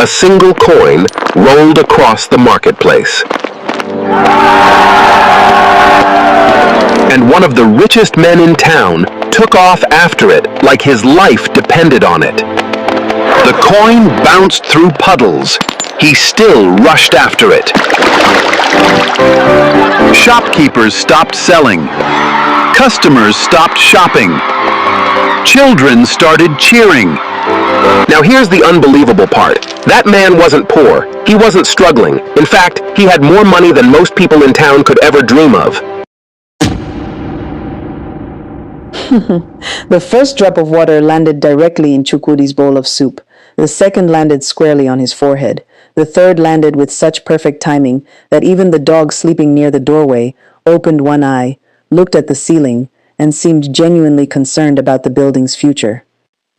a single coin rolled across the marketplace. And one of the richest men in town took off after it like his life depended on it. The coin bounced through puddles. He still rushed after it. Shopkeepers stopped selling. Customers stopped shopping. Children started cheering. Now here's the unbelievable part. That man wasn't poor. He wasn't struggling. In fact, he had more money than most people in town could ever dream of. The first drop of water landed directly in Chukwudi's bowl of soup. The second landed squarely on his forehead. The third landed with such perfect timing that even the dog sleeping near the doorway opened one eye, looked at the ceiling, and seemed genuinely concerned about the building's future.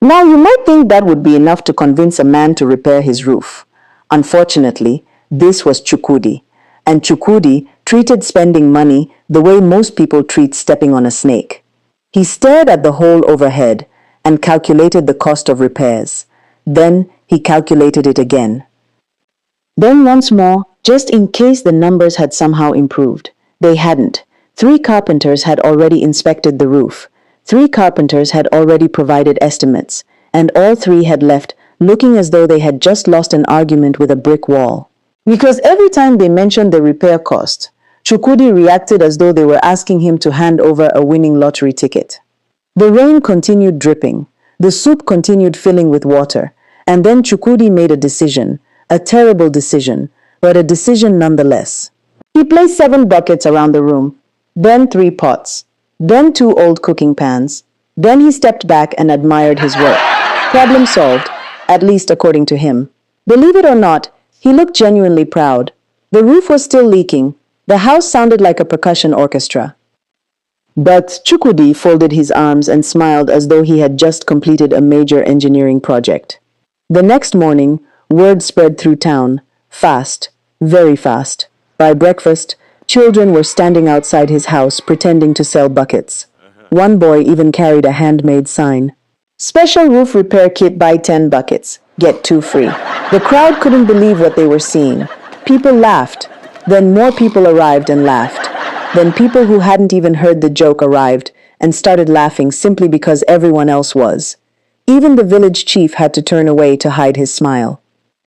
Now you might think that would be enough to convince a man to repair his roof. Unfortunately, this was Chukwudi, and Chukwudi treated spending money the way most people treat stepping on a snake. He stared at the hole overhead and calculated the cost of repairs. Then he calculated it again. Then once more, just in case the numbers had somehow improved. They hadn't. 3 carpenters had already inspected the roof. 3 carpenters had already provided estimates, and all 3 had left looking as though they had just lost an argument with a brick wall. Because every time they mentioned the repair cost, Chukwudi reacted as though they were asking him to hand over a winning lottery ticket. The rain continued dripping. The soup continued filling with water, and then Chukwudi made a decision, a terrible decision, but a decision nonetheless. He placed 7 buckets around the room, then 3 pots, then 2 old cooking pans. Then he stepped back and admired his work. Problem solved, at least according to him. Believe it or not, he looked genuinely proud. The roof was still leaking. The house sounded like a percussion orchestra. But Chukwudi folded his arms and smiled as though he had just completed a major engineering project. The next morning, word spread through town, fast, very fast. By breakfast, children were standing outside his house pretending to sell buckets. One boy even carried a handmade sign. Special roof repair kit, buy 10 buckets, get 2 free. The crowd couldn't believe what they were seeing. People laughed. Then more people arrived and laughed. Then people who hadn't even heard the joke arrived and started laughing simply because everyone else was. Even the village chief had to turn away to hide his smile.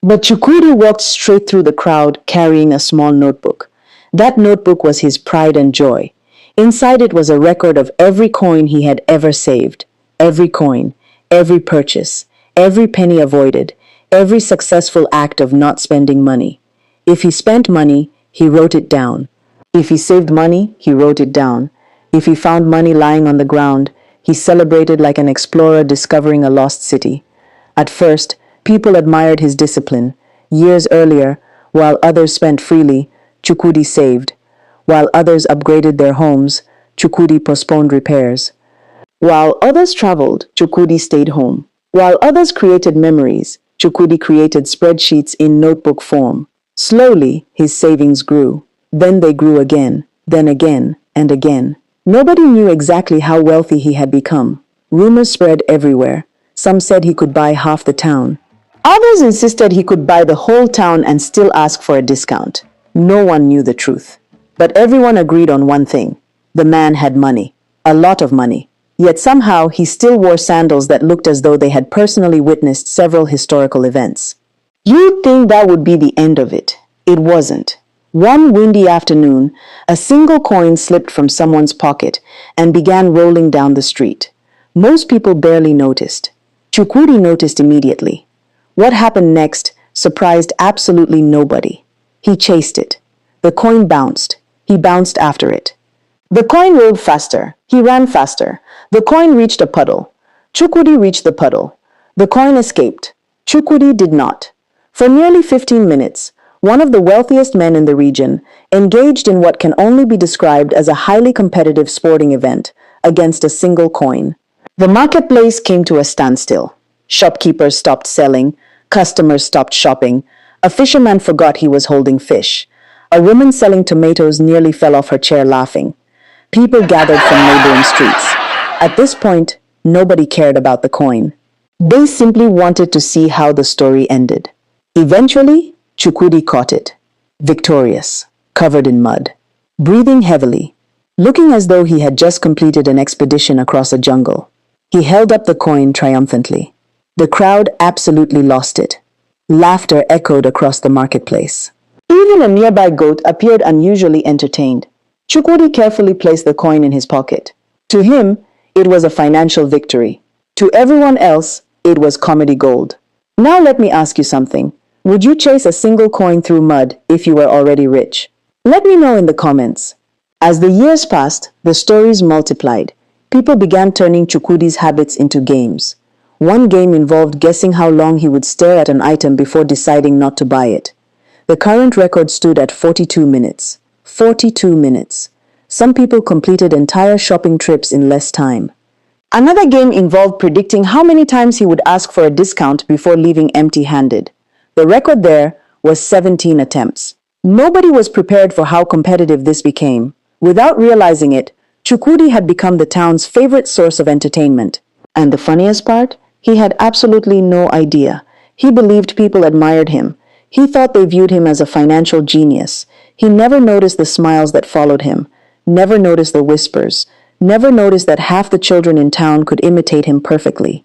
But Chukwudi walked straight through the crowd carrying a small notebook. That notebook was his pride and joy. Inside it was a record of every coin he had ever saved. Every coin, every purchase, every penny avoided, every successful act of not spending money. If he spent money, he wrote it down. If he saved money, he wrote it down. If he found money lying on the ground, he celebrated like an explorer discovering a lost city. At first, people admired his discipline. Years earlier, while others spent freely, Chukwudi saved. While others upgraded their homes, Chukwudi postponed repairs. While others traveled, Chukwudi stayed home. While others created memories, Chukwudi created spreadsheets in notebook form. Slowly, his savings grew. Then they grew again, then again, and again. Nobody knew exactly how wealthy he had become. Rumors spread everywhere. Some said he could buy half the town. Others insisted he could buy the whole town and still ask for a discount. No one knew the truth. But everyone agreed on one thing. The man had money. A lot of money. Yet somehow he still wore sandals that looked as though they had personally witnessed several historical events. You'd think that would be the end of it. It wasn't. One windy afternoon, a single coin slipped from someone's pocket and began rolling down the street. Most people barely noticed. Chukwudi noticed immediately. What happened next surprised absolutely nobody. He chased it. The coin bounced. He bounced after it. The coin rolled faster. He ran faster. The coin reached a puddle. Chukwudi reached the puddle. The coin escaped. Chukwudi did not. For nearly 15 minutes, one of the wealthiest men in the region engaged in what can only be described as a highly competitive sporting event against a single coin. The marketplace came to a standstill. Shopkeepers stopped selling. Customers stopped shopping. A fisherman forgot he was holding fish. A woman selling tomatoes nearly fell off her chair laughing. People gathered from neighboring streets. At this point, nobody cared about the coin. They simply wanted to see how the story ended. Eventually, Chukwudi caught it, victorious, covered in mud, breathing heavily, looking as though he had just completed an expedition across a jungle. He held up the coin triumphantly. The crowd absolutely lost it. Laughter echoed across the marketplace. Even a nearby goat appeared unusually entertained. Chukwudi carefully placed the coin in his pocket. To him, it was a financial victory. To everyone else, it was comedy gold. Now let me ask you something. Would you chase a single coin through mud if you were already rich? Let me know in the comments. As the years passed, the stories multiplied. People began turning Chukwudi's habits into games. One game involved guessing how long he would stare at an item before deciding not to buy it. The current record stood at 42 minutes. 42 minutes. Some people completed entire shopping trips in less time. Another game involved predicting how many times he would ask for a discount before leaving empty-handed. The record there was 17 attempts. Nobody was prepared for how competitive this became. Without realizing it, Chukwudi had become the town's favorite source of entertainment. And the funniest part? He had absolutely no idea. He believed people admired him. He thought they viewed him as a financial genius. He never noticed the smiles that followed him, never noticed the whispers, never noticed that half the children in town could imitate him perfectly.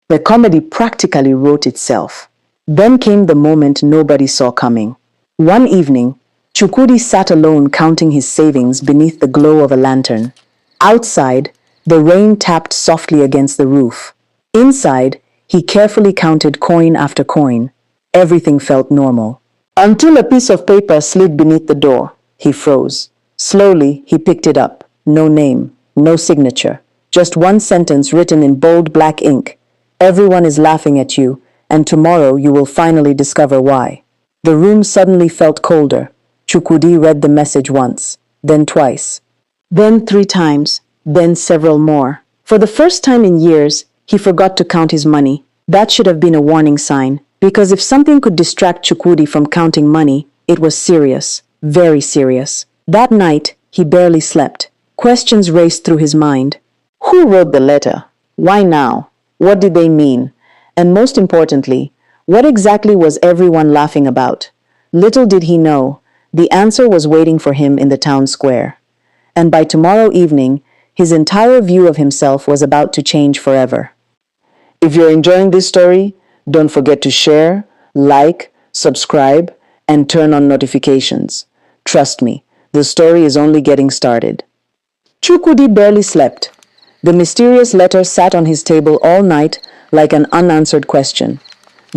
The comedy practically wrote itself. Then came the moment nobody saw coming. One evening, Chukwudi sat alone counting his savings beneath the glow of a lantern. Outside, the rain tapped softly against the roof. Inside, he carefully counted coin after coin. Everything felt normal. Until a piece of paper slid beneath the door. He froze. Slowly, he picked it up. No name, no signature. Just one sentence written in bold black ink. Everyone is laughing at you, and tomorrow you will finally discover why. The room suddenly felt colder. Chukwudi read the message once, then twice, then 3 times, then several more. For the first time in years, he forgot to count his money. That should have been a warning sign, because if something could distract Chukwudi from counting money, it was serious, very serious. That night, he barely slept. Questions raced through his mind. Who wrote the letter? Why now? What did they mean? And most importantly, what exactly was everyone laughing about? Little did he know, the answer was waiting for him in the town square. And by tomorrow evening, his entire view of himself was about to change forever. If you're enjoying this story, don't forget to share, like, subscribe, and turn on notifications. Trust me, the story is only getting started. Chukwudi barely slept. The mysterious letter sat on his table all night like an unanswered question.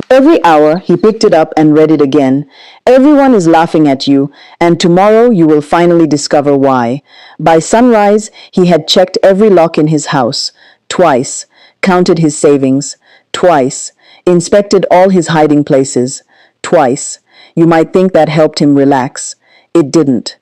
Every hour, he picked it up and read it again. Everyone is laughing at you, and tomorrow you will finally discover why. By sunrise, he had checked every lock in his house, twice, counted his savings, twice, inspected all his hiding places, twice. You might think that helped him relax. It didn't.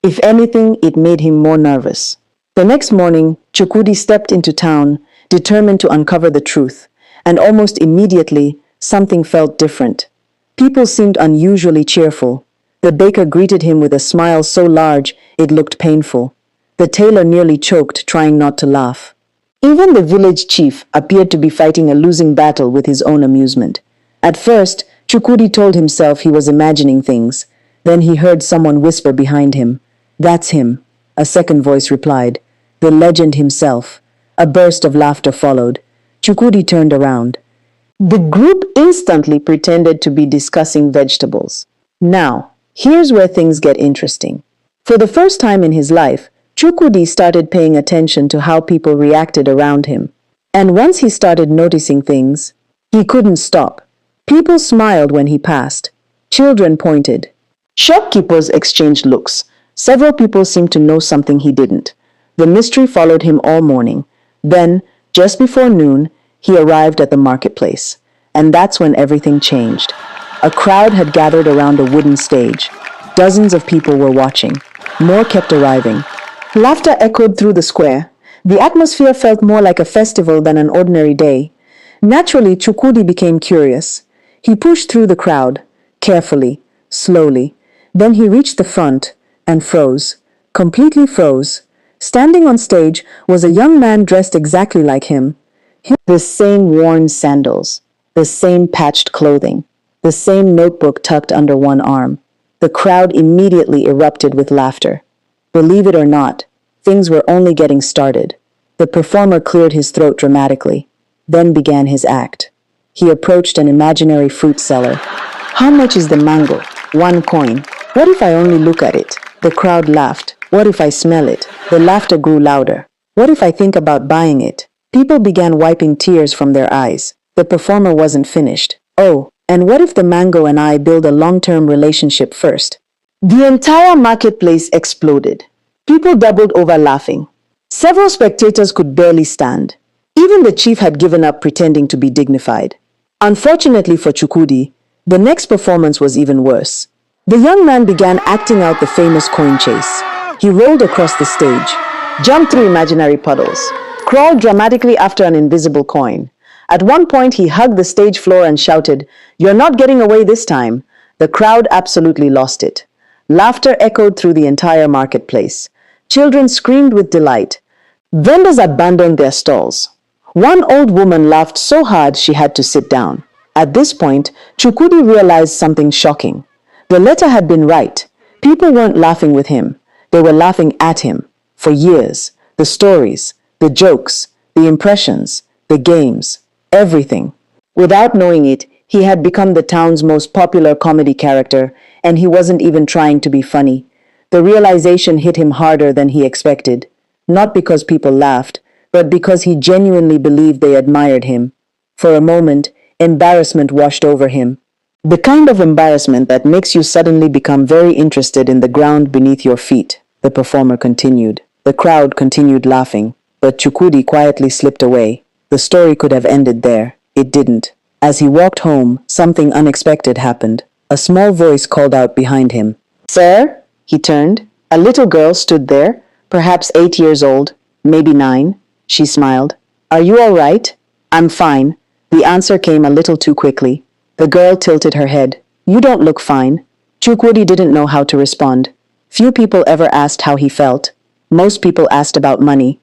If anything, it made him more nervous. The next morning, Chukwudi stepped into town, determined to uncover the truth, and almost immediately, something felt different. People seemed unusually cheerful. The baker greeted him with a smile so large it looked painful. The tailor nearly choked, trying not to laugh. Even the village chief appeared to be fighting a losing battle with his own amusement. At first, Chukwudi told himself he was imagining things. Then he heard someone whisper behind him. "That's him," a second voice replied. "The legend himself." A burst of laughter followed. Chukwudi turned around. The group instantly pretended to be discussing vegetables. Now, here's where things get interesting. For the first time in his life, Chukwudi started paying attention to how people reacted around him. And once he started noticing things, he couldn't stop. People smiled when he passed. Children pointed. Shopkeepers exchanged looks. Several people seemed to know something he didn't. The mystery followed him all morning. Then, just before noon, he arrived at the marketplace. And that's when everything changed. A crowd had gathered around a wooden stage. Dozens of people were watching. More kept arriving. Laughter echoed through the square. The atmosphere felt more like a festival than an ordinary day. Naturally, Chukwudi became curious. He pushed through the crowd, carefully, slowly. Then he reached the front and froze, completely froze. Standing on stage was a young man dressed exactly like him. The same worn sandals, the same patched clothing. the same notebook tucked under one arm. The crowd immediately erupted with laughter. Believe it or not, things were only getting started. The performer cleared his throat dramatically, then began his act. He approached an imaginary fruit seller. "How much is the mango?" "1 coin." "What if I only look at it?" The crowd laughed. "What if I smell it?" The laughter grew louder. "What if I think about buying it?" People began wiping tears from their eyes. The performer wasn't finished. "Oh, and what if the mango and I build a long-term relationship first?" The entire marketplace exploded. People doubled over laughing. Several spectators could barely stand. Even the chief had given up pretending to be dignified. Unfortunately for Chukwudi, the next performance was even worse. The young man began acting out the famous coin chase. He rolled across the stage, jumped through imaginary puddles, crawled dramatically after an invisible coin. At one point, he hugged the stage floor and shouted, "You're not getting away this time." The crowd absolutely lost it. Laughter echoed through the entire marketplace. Children screamed with delight. Vendors abandoned their stalls. One old woman laughed so hard she had to sit down. At this point, Chukwudi realized something shocking. The letter had been right. People weren't laughing with him. They were laughing at him. For years, the stories, the jokes, the impressions, the games, everything. Without knowing it, he had become the town's most popular comedy character, and he wasn't even trying to be funny. The realization hit him harder than he expected, not because people laughed, but because he genuinely believed they admired him. For a moment, embarrassment washed over him. The kind of embarrassment that makes you suddenly become very interested in the ground beneath your feet, the performer continued. The crowd continued laughing, but Chukwudi quietly slipped away. The story could have ended there. It didn't. As he walked home, something unexpected happened. A small voice called out behind him. "Sir?" He turned. A little girl stood there, perhaps 8 years old, maybe 9. She smiled. "Are you all right?" "I'm fine." The answer came a little too quickly. The girl tilted her head. "You don't look fine." Chukwudi didn't know how to respond. Few people ever asked how he felt. Most people asked about money,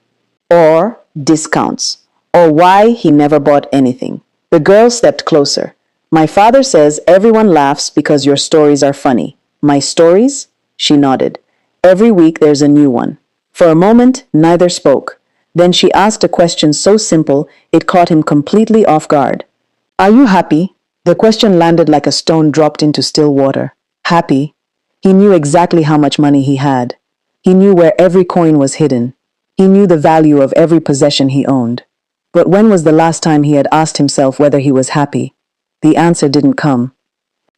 or discounts, or why he never bought anything. The girl stepped closer. "My father says everyone laughs because your stories are funny." "My stories?" She nodded. "Every week there's a new one." For a moment, neither spoke. Then she asked a question so simple it caught him completely off guard. "Are you happy?" The question landed like a stone dropped into still water. Happy? He knew exactly how much money he had. He knew where every coin was hidden. He knew the value of every possession he owned. But when was the last time he had asked himself whether he was happy? The answer didn't come.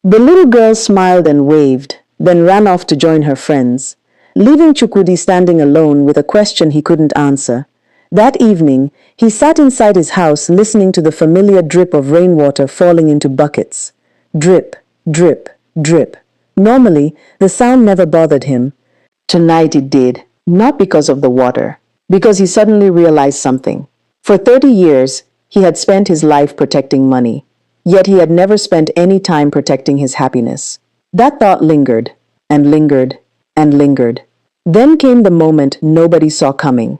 The little girl smiled and waved, then ran off to join her friends, leaving Chukwudi standing alone with a question he couldn't answer. That evening, he sat inside his house listening to the familiar drip of rainwater falling into buckets. Drip, drip, drip. Normally, the sound never bothered him. Tonight it did, not because of the water, because he suddenly realized something. For 30 years, he had spent his life protecting money, yet he had never spent any time protecting his happiness. That thought lingered, and lingered, and lingered. Then came the moment nobody saw coming.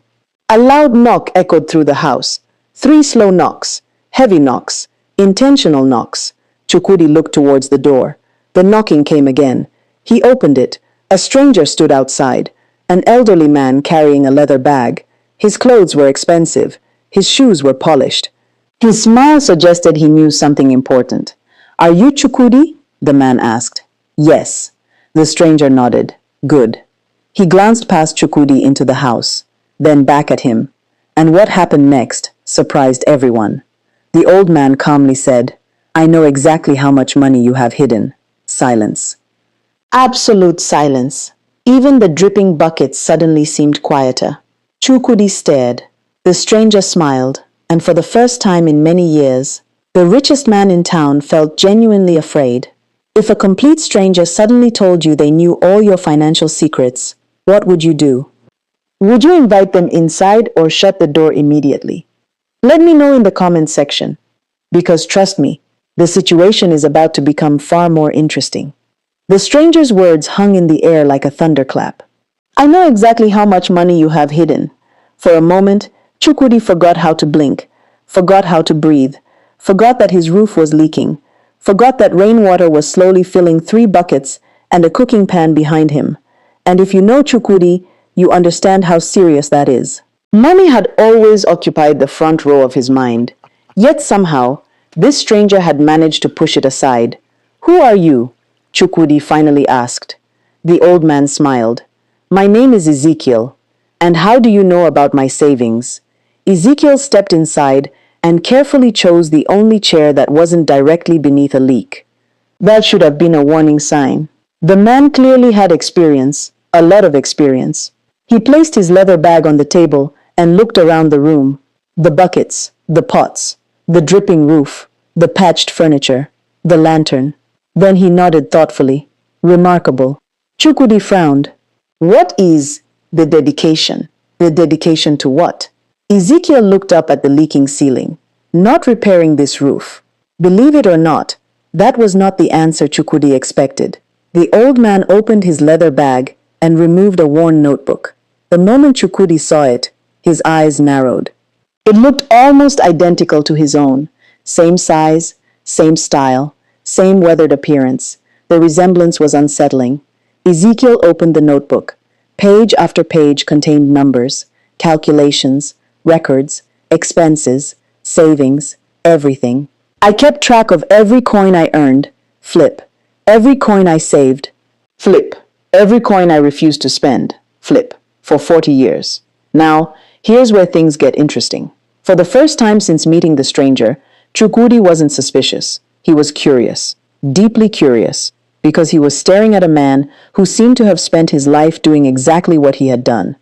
A loud knock echoed through the house. 3 slow knocks, heavy knocks, intentional knocks. Chukwudi looked towards the door. The knocking came again. He opened it. A stranger stood outside, an elderly man carrying a leather bag. His clothes were expensive. His shoes were polished. His smile suggested he knew something important. "Are you Chukwudi?" the man asked. "Yes." The stranger nodded. "Good." He glanced past Chukwudi into the house, then back at him. And what happened next surprised everyone. The old man calmly said, "I know exactly how much money you have hidden." Silence. Absolute silence. Even the dripping buckets suddenly seemed quieter. Chukwudi stared. The stranger smiled, and for the first time in many years, the richest man in town felt genuinely afraid. If a complete stranger suddenly told you they knew all your financial secrets, what would you do? Would you invite them inside or shut the door immediately? Let me know in the comments section, because trust me, the situation is about to become far more interesting. The stranger's words hung in the air like a thunderclap. "I know exactly how much money you have hidden." For a moment, Chukwudi forgot how to blink, forgot how to breathe, forgot that his roof was leaking, forgot that rainwater was slowly filling 3 buckets and a cooking pan behind him. And if you know Chukwudi, you understand how serious that is. Money had always occupied the front row of his mind, yet somehow, this stranger had managed to push it aside. "Who are you?" Chukwudi finally asked. The old man smiled. "My name is Ezekiel. And how do you know about my savings?" Ezekiel stepped inside and carefully chose the only chair that wasn't directly beneath a leak. That should have been a warning sign. The man clearly had experience, a lot of experience. He placed his leather bag on the table and looked around the room. The buckets, the pots, the dripping roof, the patched furniture, the lantern. Then he nodded thoughtfully. "Remarkable." Chukwudi frowned. "What is the dedication?" "The dedication to what?" Ezekiel looked up at the leaking ceiling. "Not repairing this roof." Believe it or not, that was not the answer Chukwudi expected. The old man opened his leather bag and removed a worn notebook. The moment Chukwudi saw it, his eyes narrowed. It looked almost identical to his own. Same size, same style, same weathered appearance. The resemblance was unsettling. Ezekiel opened the notebook. Page after page contained numbers, calculations, records, expenses, savings, everything. "I kept track of every coin I earned, flip. Every coin I saved, flip. Every coin I refused to spend, flip, for 40 years. Now, here's where things get interesting. For the first time since meeting the stranger, Chukwudi wasn't suspicious. He was curious, deeply curious, because he was staring at a man who seemed to have spent his life doing exactly what he had done.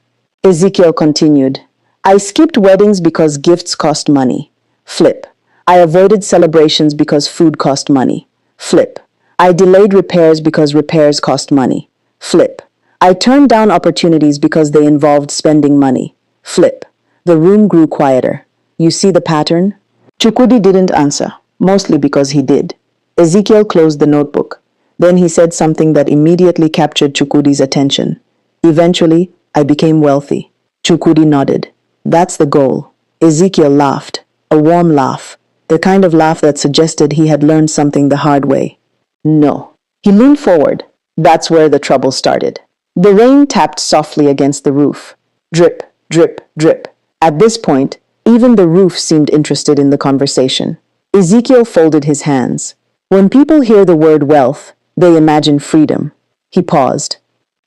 Ezekiel continued, "I skipped weddings because gifts cost money. Flip. I avoided celebrations because food cost money. Flip. I delayed repairs because repairs cost money. Flip. I turned down opportunities because they involved spending money. Flip." The room grew quieter. "You see the pattern?" Chukwudi didn't answer, mostly because he did. Ezekiel closed the notebook. Then he said something that immediately captured Chukwudi's attention. "Eventually, I became wealthy." Chukwudi nodded. "That's the goal." Ezekiel laughed, a warm laugh, the kind of laugh that suggested he had learned something the hard way. "No." He leaned forward. That's where the trouble started. The rain tapped softly against the roof. Drip, drip, drip. At this point, even the roof seemed interested in the conversation. Ezekiel folded his hands. When people hear the word wealth, they imagine freedom. He paused.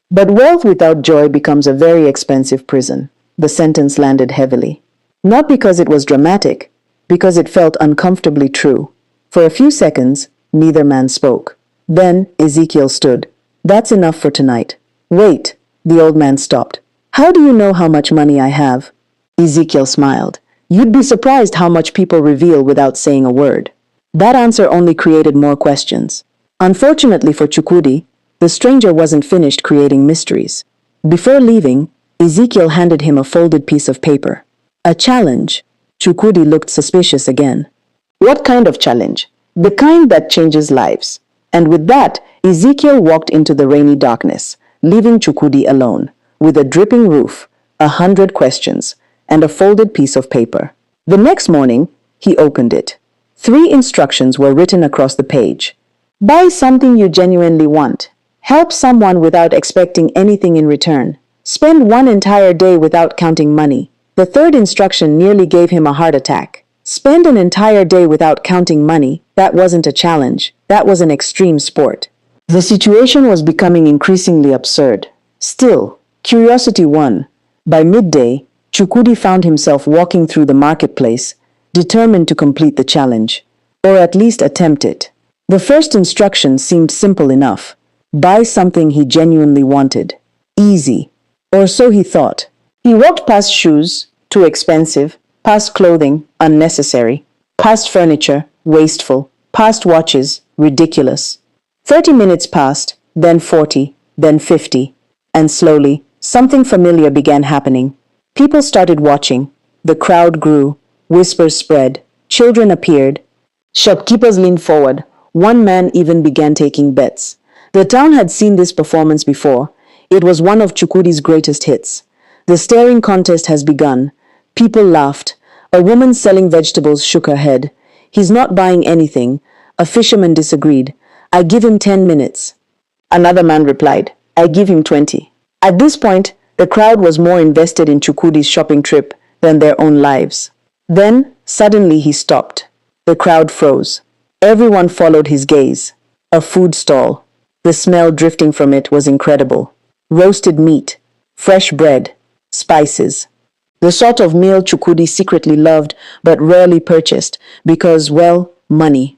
"But wealth without joy becomes a very expensive prison." The sentence landed heavily. Not because it was dramatic, because it felt uncomfortably true. For a few seconds, neither man spoke. Then Ezekiel stood. "That's enough for tonight." "Wait," the old man stopped. "How do you know how much money I have?" Ezekiel smiled. "You'd be surprised how much people reveal without saying a word." That answer only created more questions. Unfortunately for Chukwudi, the stranger wasn't finished creating mysteries. Before leaving, Ezekiel handed him a folded piece of paper. "A challenge." Chukwudi looked suspicious again. "What kind of challenge?" "The kind that changes lives." And with that, Ezekiel walked into the rainy darkness, leaving Chukwudi alone, with a dripping roof, 100 questions, and a folded piece of paper. The next morning, he opened it. 3 instructions were written across the page. Buy something you genuinely want. Help someone without expecting anything in return. Spend 1 entire day without counting money. The third instruction nearly gave him a heart attack. Spend an entire day without counting money. That wasn't a challenge. That was an extreme sport. The situation was becoming increasingly absurd. Still, curiosity won. By midday, Chukwudi found himself walking through the marketplace, determined to complete the challenge, or at least attempt it. The first instruction seemed simple enough. Buy something he genuinely wanted. Easy. Or so he thought. He walked past shoes, too expensive, past clothing, unnecessary, past furniture, wasteful, past watches, ridiculous. 30 minutes passed, then 40, then 50, and slowly, something familiar began happening. People started watching. The crowd grew. Whispers spread. Children appeared. Shopkeepers leaned forward. One man even began taking bets. The town had seen this performance before. It was one of Chukwudi's greatest hits. The staring contest has begun. People laughed. A woman selling vegetables shook her head. He's not buying anything. A fisherman disagreed. "I give him 10 minutes." Another man replied, "I give him 20. At this point, the crowd was more invested in Chukwudi's shopping trip than their own lives. Then, suddenly he stopped. The crowd froze. Everyone followed his gaze. A food stall. The smell drifting from it was incredible. Roasted meat, fresh bread, spices. The sort of meal Chukwudi secretly loved but rarely purchased because, well, money.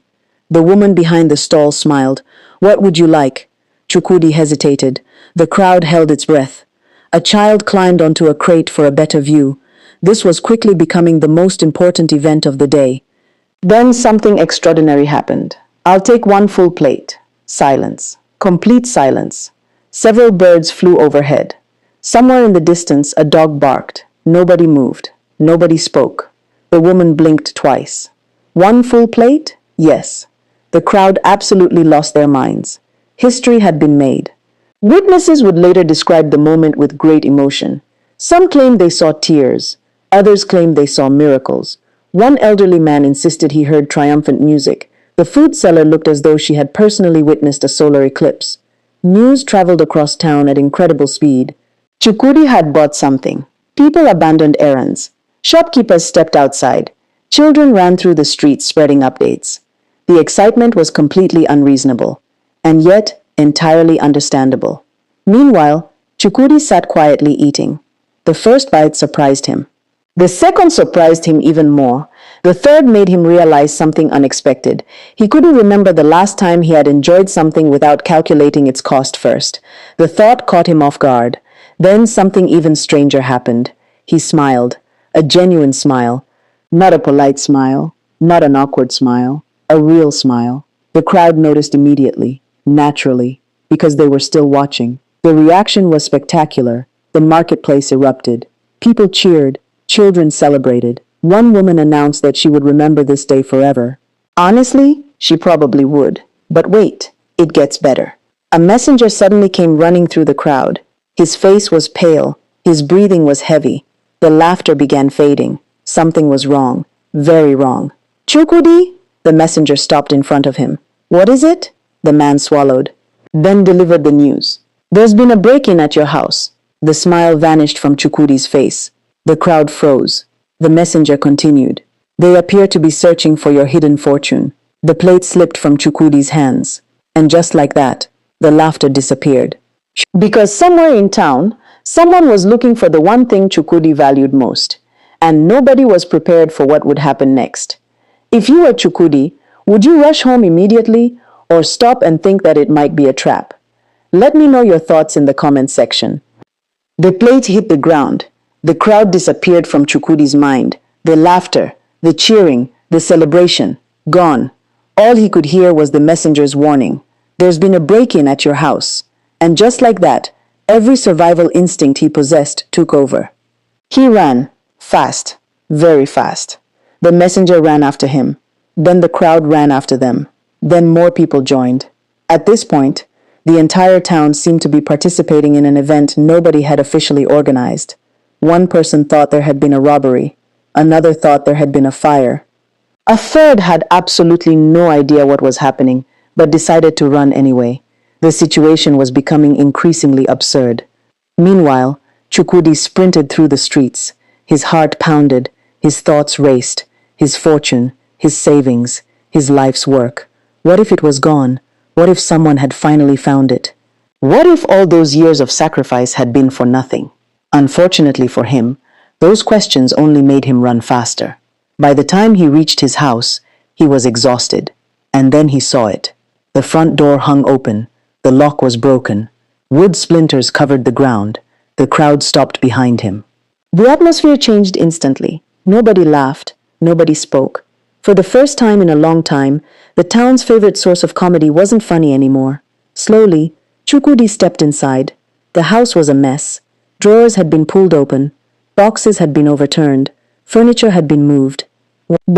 The woman behind the stall smiled. "What would you like?" Chukwudi hesitated. The crowd held its breath. A child climbed onto a crate for a better view. This was quickly becoming the most important event of the day. Then something extraordinary happened. "I'll take one full plate." Silence. Complete silence. Several birds flew overhead. Somewhere in the distance, a dog barked. Nobody moved. Nobody spoke. The woman blinked twice. One full plate? Yes. The crowd absolutely lost their minds. History had been made. Witnesses would later describe the moment with great emotion. Some claimed they saw tears. Others claimed they saw miracles. One elderly man insisted he heard triumphant music. The food seller looked as though she had personally witnessed a solar eclipse. News traveled across town at incredible speed. Chukwudi had bought something. People abandoned errands. Shopkeepers stepped outside. Children ran through the streets spreading updates. The excitement was completely unreasonable, and yet entirely understandable. Meanwhile, Chukwudi sat quietly eating. The first bite surprised him. The second surprised him even more. The third made him realize something unexpected. He couldn't remember the last time he had enjoyed something without calculating its cost first. The thought caught him off guard. Then something even stranger happened. He smiled, a genuine smile. Not a polite smile, not an awkward smile, a real smile. The crowd noticed immediately, naturally, because they were still watching. The reaction was spectacular. The marketplace erupted. People cheered. Children celebrated. One woman announced that she would remember this day forever. Honestly, she probably would. But wait, it gets better. A messenger suddenly came running through the crowd. His face was pale. His breathing was heavy. The laughter began fading. Something was wrong. Very wrong. "Chukwudi?" The messenger stopped in front of him. "What is it?" The man swallowed. Then delivered the news. "There's been a break-in at your house." The smile vanished from Chukwudi's face. The crowd froze. The messenger continued. "They appear to be searching for your hidden fortune." The plate slipped from Chukwudi's hands. And just like that, the laughter disappeared. Because somewhere in town, someone was looking for the one thing Chukwudi valued most. And nobody was prepared for what would happen next. If you were Chukwudi, would you rush home immediately or stop and think that it might be a trap? Let me know your thoughts in the comment section. The plate hit the ground. The crowd disappeared from Chukwudi's mind. The laughter, the cheering, the celebration, gone. All he could hear was the messenger's warning. "There's been a break-in at your house." And just like that, every survival instinct he possessed took over. He ran, fast, very fast. The messenger ran after him. Then the crowd ran after them. Then more people joined. At this point, the entire town seemed to be participating in an event nobody had officially organized. One person thought there had been a robbery. Another thought there had been a fire. A third had absolutely no idea what was happening, but decided to run anyway. The situation was becoming increasingly absurd. Meanwhile, Chukwudi sprinted through the streets. His heart pounded, his thoughts raced, his fortune, his savings, his life's work. What if it was gone? What if someone had finally found it? What if all those years of sacrifice had been for nothing? Unfortunately for him, those questions only made him run faster. By the time he reached his house, he was exhausted. And then he saw it. The front door hung open. The lock was broken. Wood splinters covered the ground. The crowd stopped behind him. The atmosphere changed instantly. Nobody laughed. Nobody spoke. For the first time in a long time, the town's favorite source of comedy wasn't funny anymore. Slowly, Chukwudi stepped inside. The house was a mess. Drawers had been pulled open. Boxes had been overturned. Furniture had been moved.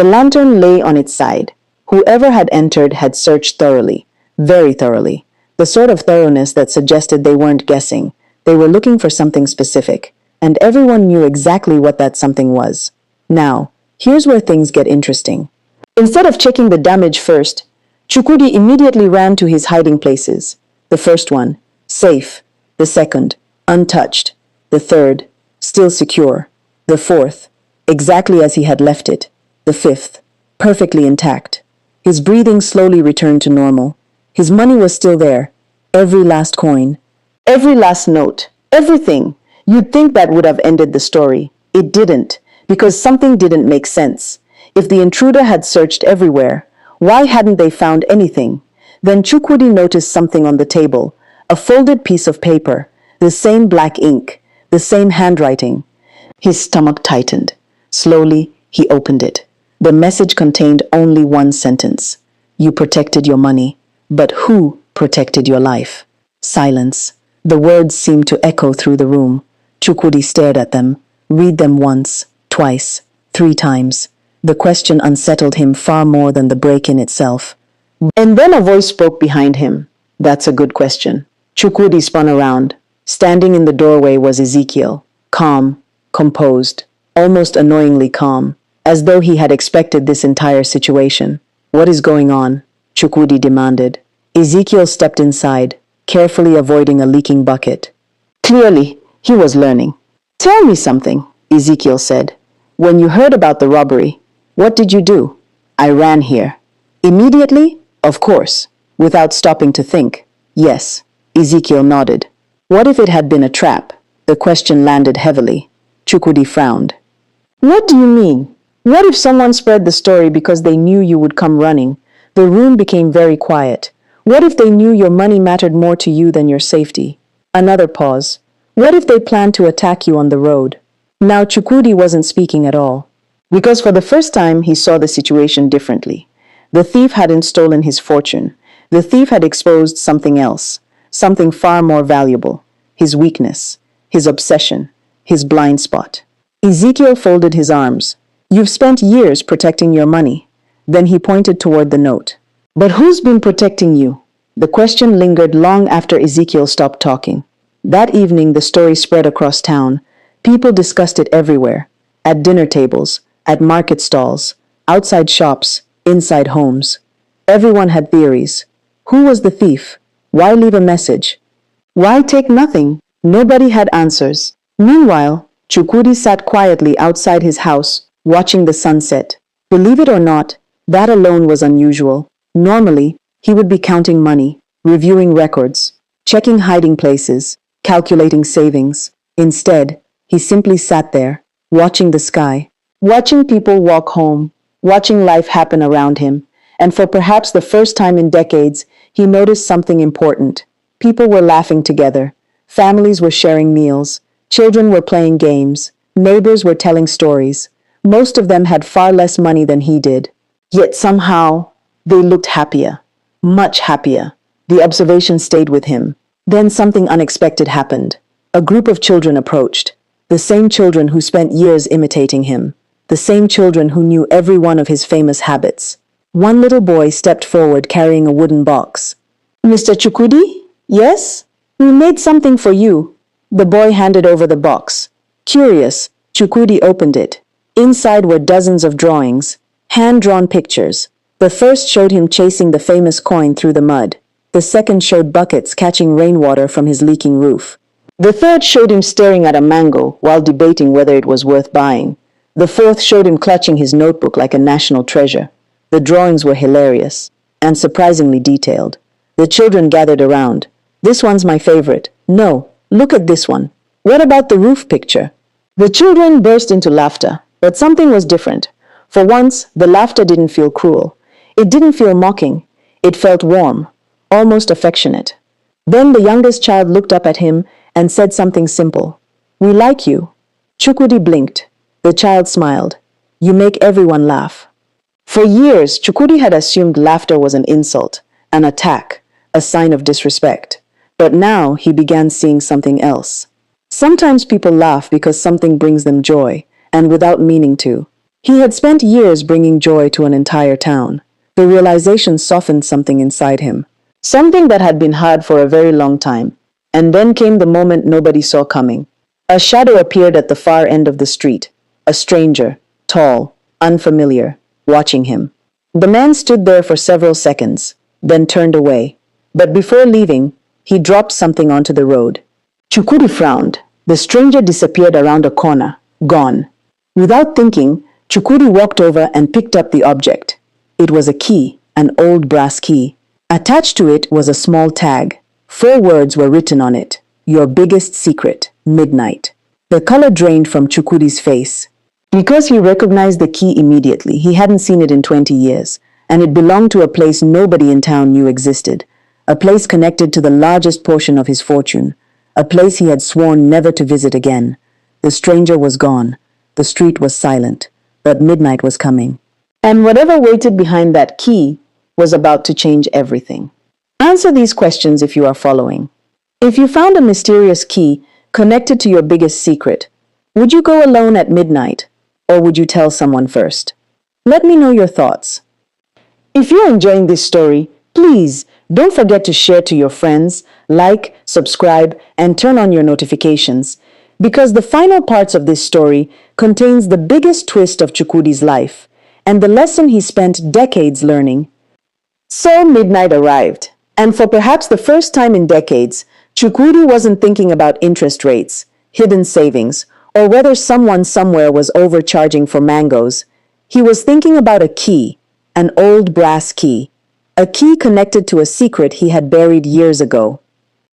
The lantern lay on its side. Whoever had entered had searched thoroughly, very thoroughly. The sort of thoroughness that suggested they weren't guessing. They were looking for something specific, and everyone knew exactly what that something was. Now, here's where things get interesting. Instead of checking the damage first, Chukwudi immediately ran to his hiding places. The first one, safe. The second, untouched. The third, still secure. The fourth, exactly as he had left it. The fifth, perfectly intact. His breathing slowly returned to normal. His money was still there. Every last coin. Every last note. Everything. You'd think that would have ended the story. It didn't, because something didn't make sense. If the intruder had searched everywhere, why hadn't they found anything? Then Chukwudi noticed something on the table, a folded piece of paper, the same black ink, the same handwriting. His stomach tightened. Slowly, he opened it. The message contained only one sentence. You protected your money, but who protected your life? Silence. The words seemed to echo through the room. Chukwudi stared at them. Read them once, twice, 3 times. The question unsettled him far more than the break-in itself. And then a voice spoke behind him. That's a good question. Chukwudi spun around. Standing in the doorway was Ezekiel, calm, composed, almost annoyingly calm, as though he had expected this entire situation. What is going on? Chukwudi demanded. Ezekiel stepped inside, carefully avoiding a leaking bucket. Clearly, he was learning. Tell me something, Ezekiel said. When you heard about the robbery, what did you do? I ran here. Immediately? Of course. Without stopping to think. Yes. Ezekiel nodded. What if it had been a trap? The question landed heavily. Chukwudi frowned. What do you mean? What if someone spread the story because they knew you would come running? The room became very quiet. What if they knew your money mattered more to you than your safety? Another pause. What if they planned to attack you on the road? Now Chukwudi wasn't speaking at all, because for the first time he saw the situation differently. The thief hadn't stolen his fortune. The thief had exposed something else, something far more valuable, his weakness, his obsession, his blind spot. Ezekiel folded his arms. You've spent years protecting your money. Then he pointed toward the note. But who's been protecting you? The question lingered long after Ezekiel stopped talking. That evening the story spread across town. People discussed it everywhere, at dinner tables, at market stalls, outside shops, inside homes. Everyone had theories. Who was the thief? Why leave a message? Why take nothing? Nobody had answers. Meanwhile, Chukwudi sat quietly outside his house, watching the sunset. Believe it or not, that alone was unusual. Normally, he would be counting money, reviewing records, checking hiding places, calculating savings. Instead, he simply sat there, watching the sky, watching people walk home, watching life happen around him. And for perhaps the first time in decades, he noticed something important. People were laughing together. Families were sharing meals. Children were playing games. Neighbors were telling stories. Most of them had far less money than he did. Yet somehow, they looked happier. Much happier. The observation stayed with him. Then something unexpected happened. A group of children approached. The same children who spent years imitating him. The same children who knew every one of his famous habits. One little boy stepped forward carrying a wooden box. Mr. Chukwudi? Yes? We made something for you. The boy handed over the box. Curious, Chukwudi opened it. Inside were dozens of drawings, hand-drawn pictures. The first showed him chasing the famous coin through the mud. The second showed buckets catching rainwater from his leaking roof. The third showed him staring at a mango while debating whether it was worth buying. The fourth showed him clutching his notebook like a national treasure. The drawings were hilarious and surprisingly detailed. The children gathered around. This one's my favorite. No, look at this one. What about the roof picture? The children burst into laughter, but something was different. For once, the laughter didn't feel cruel. It didn't feel mocking. It felt warm, almost affectionate. Then the youngest child looked up at him and said something simple. We like you. Chukwudi blinked. The child smiled. You make everyone laugh. For years, Chukwudi had assumed laughter was an insult, an attack, a sign of disrespect. But now he began seeing something else. Sometimes people laugh because something brings them joy, and without meaning to. He had spent years bringing joy to an entire town. The realization softened something inside him. Something that had been hard for a very long time. And then came the moment nobody saw coming. A shadow appeared at the far end of the street. A stranger, tall, unfamiliar, watching him. The man stood there for several seconds, then turned away. But before leaving, he dropped something onto the road. Chukwudi frowned. The stranger disappeared around a corner, gone. Without thinking, Chukwudi walked over and picked up the object. It was a key, an old brass key. Attached to it was a small tag. 4 words were written on it. Your biggest secret, midnight. The color drained from Chukwudi's face. Because he recognized the key immediately, he hadn't seen it in 20 years, and it belonged to a place nobody in town knew existed, a place connected to the largest portion of his fortune, a place he had sworn never to visit again. The stranger was gone. The street was silent, but midnight was coming. And whatever waited behind that key was about to change everything. Answer these questions if you are following. If you found a mysterious key connected to your biggest secret, would you go alone at midnight, or would you tell someone first? Let me know your thoughts. If you're enjoying this story, please don't forget to share to your friends, like, subscribe, and turn on your notifications, because the final parts of this story contains the biggest twist of Chukwudi's life and the lesson he spent decades learning. So midnight arrived, and for perhaps the first time in decades, Chukwudi wasn't thinking about interest rates, hidden savings, or whether someone somewhere was overcharging for mangoes. He was thinking about a key, an old brass key, a key connected to a secret he had buried years ago.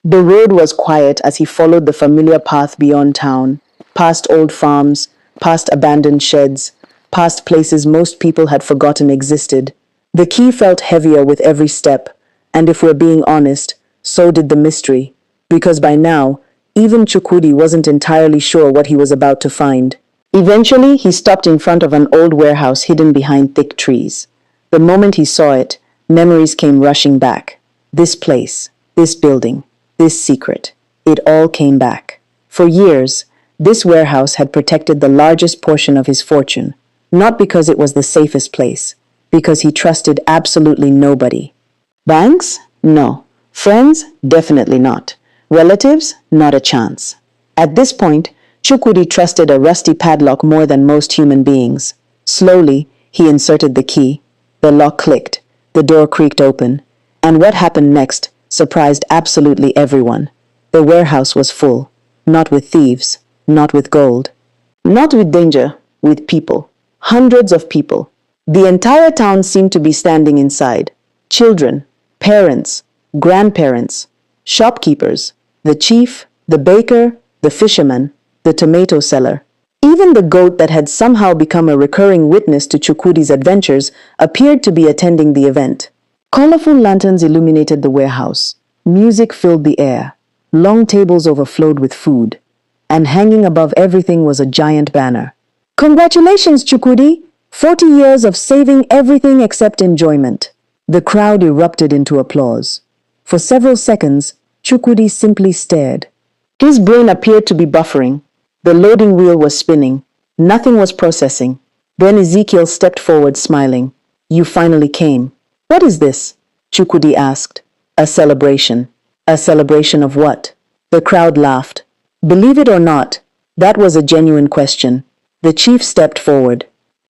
The road was quiet as he followed the familiar path beyond town, past old farms, past abandoned sheds, past places most people had forgotten existed. The key felt heavier with every step, and if we're being honest, so did the mystery, because by now, even Chukwudi wasn't entirely sure what he was about to find. Eventually, he stopped in front of an old warehouse hidden behind thick trees. The moment he saw it, memories came rushing back. This place, this building, this secret, it all came back. For years, this warehouse had protected the largest portion of his fortune, not because it was the safest place, because he trusted absolutely nobody. Banks? No. Friends? Definitely not. Relatives? Not a chance. At this point, Chukwudi trusted a rusty padlock more than most human beings. Slowly, he inserted the key. The lock clicked. The door creaked open. And what happened next surprised absolutely everyone. The warehouse was full. Not with thieves. Not with gold. Not with danger. With people. Hundreds of people. The entire town seemed to be standing inside. Children, parents, grandparents, shopkeepers, the chief, the baker, the fisherman, the tomato seller. Even the goat that had somehow become a recurring witness to Chukwudi's adventures appeared to be attending the event. Colorful lanterns illuminated the warehouse. Music filled the air. Long tables overflowed with food. And hanging above everything was a giant banner. Congratulations, Chukwudi! 40 years of saving everything except enjoyment. The crowd erupted into applause. For several seconds, Chukwudi simply stared. His brain appeared to be buffering. The loading wheel was spinning. Nothing was processing. Then Ezekiel stepped forward smiling. You finally came. What is this? Chukwudi asked. A celebration. A celebration of what? The crowd laughed. Believe it or not, that was a genuine question. The chief stepped forward.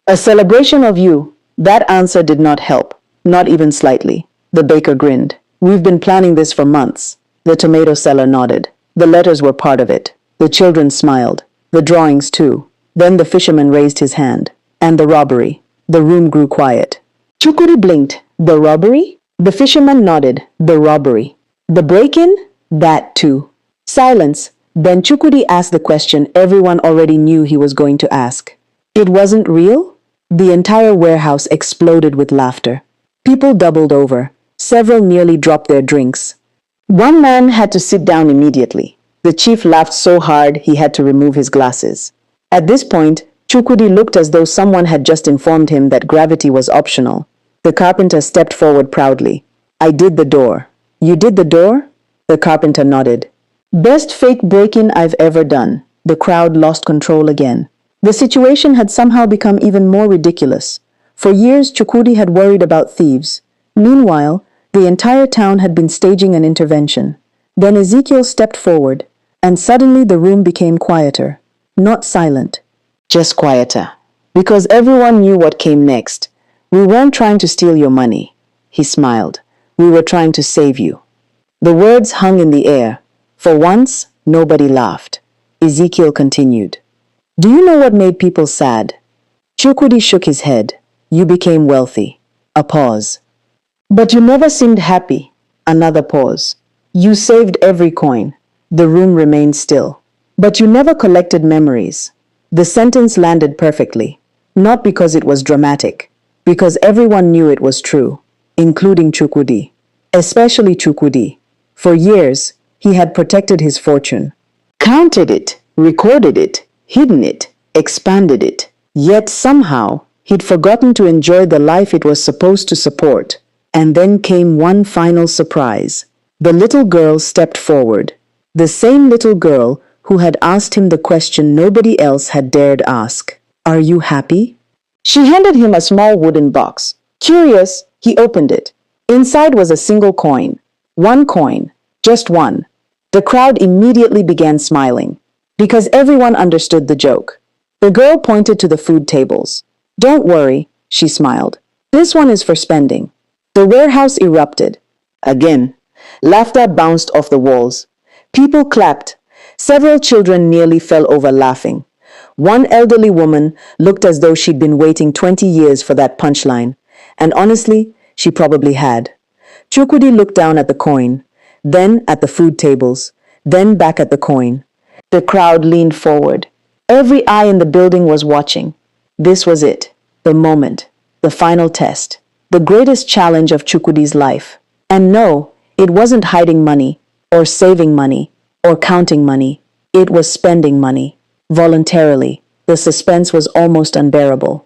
A celebration of you. That answer did not help. Not even slightly. The baker grinned. We've been planning this for months. The tomato seller nodded. The letters were part of it. The children smiled. The drawings too. Then the fisherman raised his hand. And the robbery. The room grew quiet. Chukwudi blinked. The robbery? The fisherman nodded. The robbery. The break-in? That too. Silence. Then Chukwudi asked the question everyone already knew he was going to ask. It wasn't real? The entire warehouse exploded with laughter. People doubled over. Several nearly dropped their drinks. One man had to sit down immediately. The chief laughed so hard he had to remove his glasses. At this point, Chukwudi looked as though someone had just informed him that gravity was optional. The carpenter stepped forward proudly. I did the door. You did the door? The carpenter nodded. Best fake break-in I've ever done. The crowd lost control again. The situation had somehow become even more ridiculous. For years, Chukwudi had worried about thieves. Meanwhile, the entire town had been staging an intervention. Then Ezekiel stepped forward, and suddenly the room became quieter. Not silent, just quieter. Because everyone knew what came next. We weren't trying to steal your money. He smiled. We were trying to save you." The words hung in the air. For once, nobody laughed. Ezekiel continued. "Do you know what made people sad?" Chukwudi shook his head. "You became wealthy." A pause. "But you never seemed happy." Another pause. "You saved every coin." The room remained still. "But you never collected memories." The sentence landed perfectly. Not because it was dramatic, because everyone knew it was true, including Chukwudi. Especially Chukwudi. For years, he had protected his fortune. Counted it, recorded it, hidden it, expanded it. Yet somehow, he'd forgotten to enjoy the life it was supposed to support. And then came one final surprise. The little girl stepped forward. The same little girl who had asked him the question nobody else had dared ask. "Are you happy?" She handed him a small wooden box. Curious, he opened it. Inside was a single coin. One coin. Just one. The crowd immediately began smiling, because everyone understood the joke. The girl pointed to the food tables. "Don't worry," she smiled. "This one is for spending." The warehouse erupted. Again, laughter bounced off the walls. People clapped. Several children nearly fell over laughing. One elderly woman looked as though she'd been waiting 20 years for that punchline. And honestly, she probably had. Chukwudi looked down at the coin, then at the food tables, then back at the coin. The crowd leaned forward. Every eye in the building was watching. This was it, the moment, the final test, the greatest challenge of Chukwudi's life. And no, it wasn't hiding money, or saving money, or counting money. It was spending money. Voluntarily. The suspense was almost unbearable.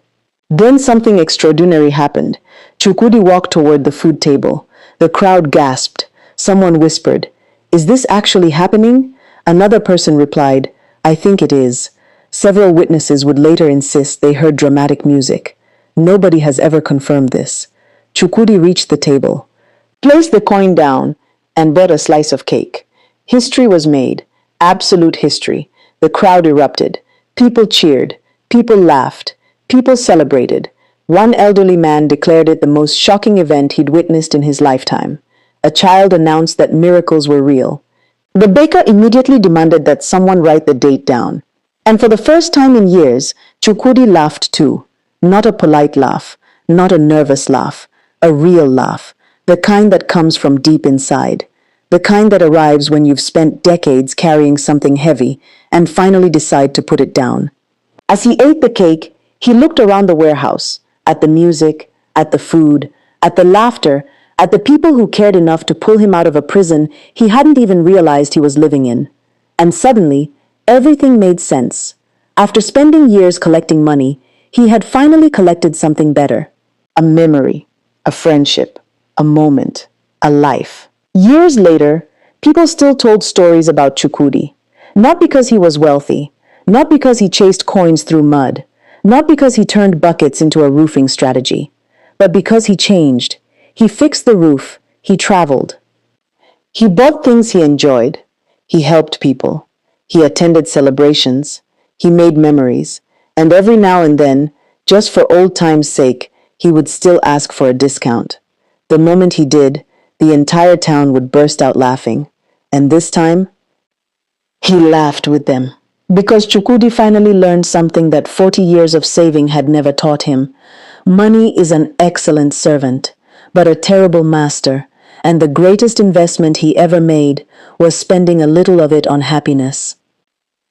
Then something extraordinary happened. Chukwudi walked toward the food table. The crowd gasped. Someone whispered, "Is this actually happening?" Another person replied, "I think it is." Several witnesses would later insist they heard dramatic music. Nobody has ever confirmed this. Chukwudi reached the table, placed the coin down, and bought a slice of cake. History was made. Absolute history. The crowd erupted. People cheered. People laughed. People celebrated. One elderly man declared it the most shocking event he'd witnessed in his lifetime. A child announced that miracles were real. The baker immediately demanded that someone write the date down. And for the first time in years, Chukwudi laughed too. Not a polite laugh, not a nervous laugh, a real laugh, the kind that comes from deep inside. The kind that arrives when you've spent decades carrying something heavy and finally decide to put it down. As he ate the cake, he looked around the warehouse, at the music, at the food, at the laughter, at the people who cared enough to pull him out of a prison he hadn't even realized he was living in. And suddenly, everything made sense. After spending years collecting money, he had finally collected something better. A memory, a friendship, a moment, a life. Years later, people still told stories about Chukwudi. Not because he was wealthy, not because he chased coins through mud, not because he turned buckets into a roofing strategy, but because he changed. He fixed the roof, he traveled. He bought things he enjoyed, he helped people, he attended celebrations, he made memories, and every now and then, just for old time's sake, he would still ask for a discount. The moment he did, the entire town would burst out laughing, and this time, he laughed with them. Because Chukwudi finally learned something that 40 years of saving had never taught him. Money is an excellent servant, but a terrible master, and the greatest investment he ever made was spending a little of it on happiness.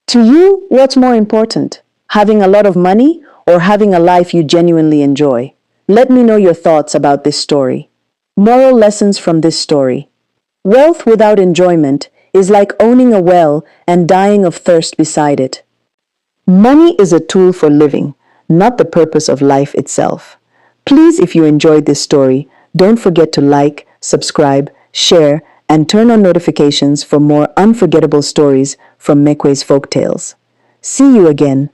To you, what's more important? Having a lot of money or having a life you genuinely enjoy? Let me know your thoughts about this story. Moral lessons from this story. Wealth without enjoyment is like owning a well and dying of thirst beside it. Money is a tool for living, not the purpose of life itself. Please, if you enjoyed this story, don't forget to like, subscribe, share, and turn on notifications for more unforgettable stories from Mekwe's Folktales. See you again.